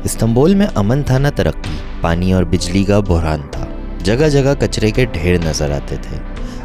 Istanbul میں امن تھا نہ ترقی، پانی اور بجلی کا بحران تھا، جگہ جگہ کچرے کے ڈھیر نظر آتے تھے،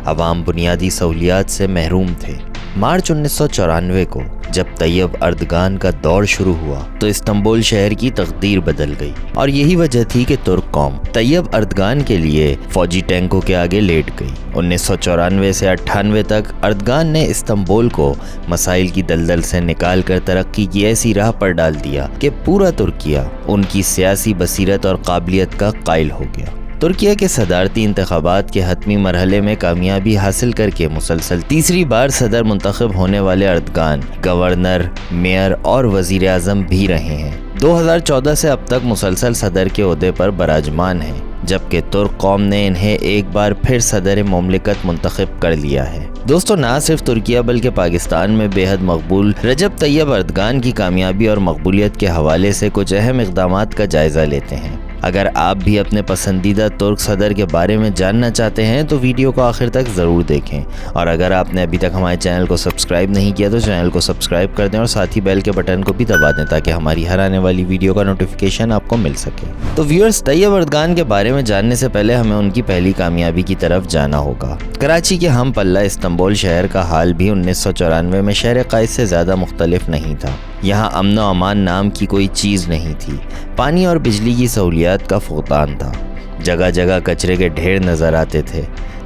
عوام بنیادی سہولیات سے محروم تھے۔ مارچ 1994 کو جب طیب اردگان کا دور شروع ہوا تو استنبول شہر کی تقدیر بدل گئی، اور یہی وجہ تھی کہ ترک قوم طیب اردگان کے لیے فوجی ٹینکوں کے آگے لیٹ گئی۔ 1994 سے 98 تک اردگان نے استنبول کو مسائل کی دلدل سے نکال کر ترقی کی ایسی راہ پر ڈال دیا کہ پورا ترکیہ ان کی سیاسی بصیرت اور قابلیت کا قائل ہو گیا۔ ترکیہ کے صدارتی انتخابات کے حتمی مرحلے میں کامیابی حاصل کر کے مسلسل تیسری بار صدر منتخب ہونے والے اردگان گورنر، میئر اور وزیر اعظم بھی رہے ہیں۔ 2014 سے اب تک مسلسل صدر کے عہدے پر براجمان ہیں، جبکہ ترک قوم نے انہیں ایک بار پھر صدر مملکت منتخب کر لیا ہے۔ دوستو، نہ صرف ترکیہ بلکہ پاکستان میں بے حد مقبول رجب طیب اردگان کی کامیابی اور مقبولیت کے حوالے سے کچھ اہم اقدامات کا جائزہ لیتے ہیں۔ اگر آپ بھی اپنے پسندیدہ ترک صدر کے بارے میں جاننا چاہتے ہیں تو ویڈیو کو آخر تک ضرور دیکھیں، اور اگر آپ نے ابھی تک ہمارے چینل کو سبسکرائب نہیں کیا تو چینل کو سبسکرائب کر دیں اور ساتھ ہی بیل کے بٹن کو بھی دبا دیں تاکہ ہماری ہر آنے والی ویڈیو کا نوٹیفیکیشن آپ کو مل سکے۔ تو ویورز، طیب اردگان کے بارے میں جاننے سے پہلے ہمیں ان کی پہلی کامیابی کی طرف جانا ہوگا۔ کراچی کے ہم پلہ استنبول شہر کا حال بھی 1994 میں شہر قائد سے زیادہ مختلف نہیں تھا۔ یہاں امن و امان نام کی کوئی چیز نہیں تھی، پانی اور بجلی کی سہولیات کا فقدان تھا، جگہ جگہ کچرے کے ڈھیر نظر آتے تھے،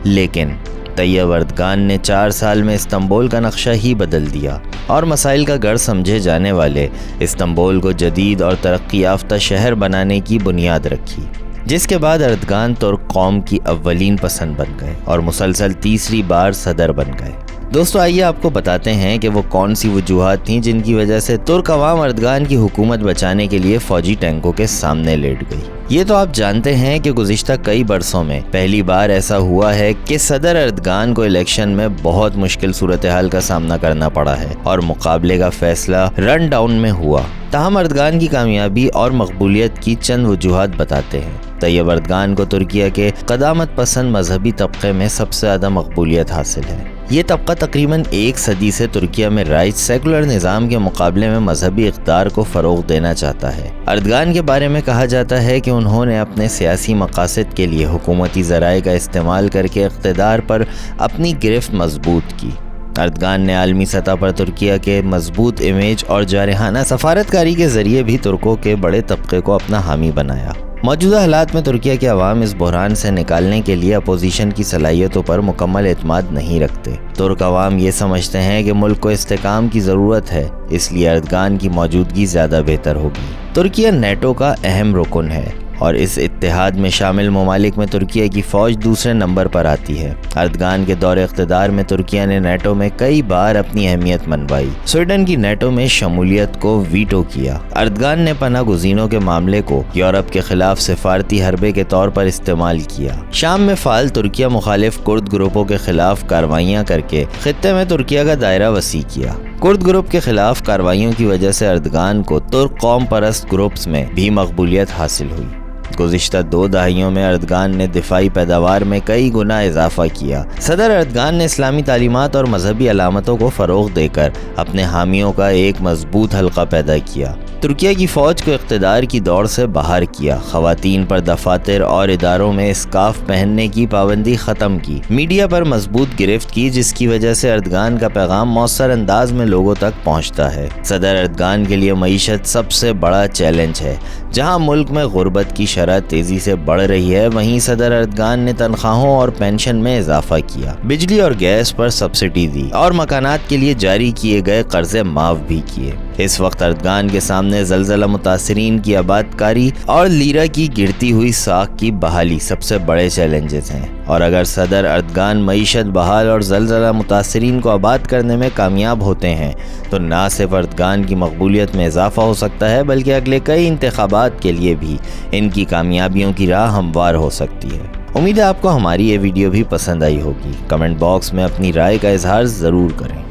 لیکن طیب اردگان نے 4 سال میں استنبول کا نقشہ ہی بدل دیا اور مسائل کا گڑھ سمجھے جانے والے استنبول کو جدید اور ترقی یافتہ شہر بنانے کی بنیاد رکھی، جس کے بعد اردگان ترک قوم کی اولین پسند بن گئے اور مسلسل تیسری بار صدر بن گئے۔ دوستو، آئیے آپ کو بتاتے ہیں کہ وہ کون سی وجوہات تھیں جن کی وجہ سے ترک عوام اردگان کی حکومت بچانے کے لیے فوجی ٹینکوں کے سامنے لیٹ گئی۔ یہ تو آپ جانتے ہیں کہ گزشتہ کئی برسوں میں پہلی بار ایسا ہوا ہے کہ صدر اردگان کو الیکشن میں بہت مشکل صورتحال کا سامنا کرنا پڑا ہے اور مقابلے کا فیصلہ رن ڈاؤن میں ہوا۔ تاہم اردگان کی کامیابی اور مقبولیت کی چند وجوہات بتاتے ہیں۔ طیب اردگان کو ترکیہ کے قدامت پسند مذہبی طبقے میں سب سے زیادہ مقبولیت حاصل ہے۔ یہ طبقہ تقریباً 1 صدی سے ترکیہ میں رائج سیکولر نظام کے مقابلے میں مذہبی اقدار کو فروغ دینا چاہتا ہے۔ اردگان کے بارے میں کہا جاتا ہے کہ انہوں نے اپنے سیاسی مقاصد کے لیے حکومتی ذرائع کا استعمال کر کے اقتدار پر اپنی گرفت مضبوط کی۔ اردگان نے عالمی سطح پر ترکیہ کے مضبوط امیج اور جارحانہ سفارتکاری کے ذریعے بھی ترکوں کے بڑے طبقے کو اپنا حامی بنایا۔ موجودہ حالات میں ترکیہ کے عوام اس بحران سے نکالنے کے لیے اپوزیشن کی صلاحیتوں پر مکمل اعتماد نہیں رکھتے۔ ترک عوام یہ سمجھتے ہیں کہ ملک کو استحکام کی ضرورت ہے، اس لیے اردگان کی موجودگی زیادہ بہتر ہوگی۔ ترکیہ نیٹو کا اہم رکن ہے اور اس اتحاد میں شامل ممالک میں ترکیہ کی فوج دوسرے نمبر پر آتی ہے۔ اردگان کے دور اقتدار میں ترکیہ نے نیٹو میں کئی بار اپنی اہمیت منوائی۔ سویڈن کی نیٹو میں شمولیت کو ویٹو کیا۔ اردگان نے پناہ گزینوں کے معاملے کو یورپ کے خلاف سفارتی حربے کے طور پر استعمال کیا۔ شام میں فعال ترکیہ مخالف کرد گروپوں کے خلاف کارروائیاں کر کے خطے میں ترکیہ کا دائرہ وسیع کیا۔ کرد گروپ کے خلاف کارروائیوں کی وجہ سے اردگان کو ترک قوم پرست گروپس میں بھی مقبولیت حاصل ہوئی۔ گزشتہ 2 دہائیوں میں اردگان نے دفاعی پیداوار میں کئی گنا اضافہ کیا۔ صدر اردگان نے اسلامی تعلیمات اور مذہبی علامتوں کو فروغ دے کر اپنے حامیوں کا ایک مضبوط حلقہ پیدا کیا۔ ترکیہ کی فوج کو اقتدار کی دوڑ سے باہر کیا۔ خواتین پر دفاتر اور اداروں میں اسکارف پہننے کی پابندی ختم کی۔ میڈیا پر مضبوط گرفت کی، جس کی وجہ سے اردگان کا پیغام مؤثر انداز میں لوگوں تک پہنچتا ہے۔ صدر اردگان کے لیے معیشت سب سے بڑا چیلنج ہے۔ جہاں ملک میں غربت کی شرح تیزی سے بڑھ رہی ہے، وہیں صدر اردگان نے تنخواہوں اور پینشن میں اضافہ کیا، بجلی اور گیس پر سبسڈی دی اور مکانات کے لیے جاری کیے گئے قرضے معاف بھی کیے۔ اس وقت اردگان کے سامنے زلزلہ متاثرین کی آباد کاری اور لیرہ کی گرتی ہوئی ساکھ کی بحالی سب سے بڑے چیلنجز ہیں، اور اگر صدر اردگان معیشت بحال اور زلزلہ متاثرین کو آباد کرنے میں کامیاب ہوتے ہیں تو نہ صرف اردگان کی مقبولیت میں اضافہ ہو سکتا ہے بلکہ اگلے کئی انتخابات کے لیے بھی ان کی کامیابیوں کی راہ ہموار ہو سکتی ہے۔ امید ہے آپ کو ہماری یہ ویڈیو بھی پسند آئی ہوگی۔ کمنٹ باکس میں اپنی رائے کا اظہار ضرور کریں۔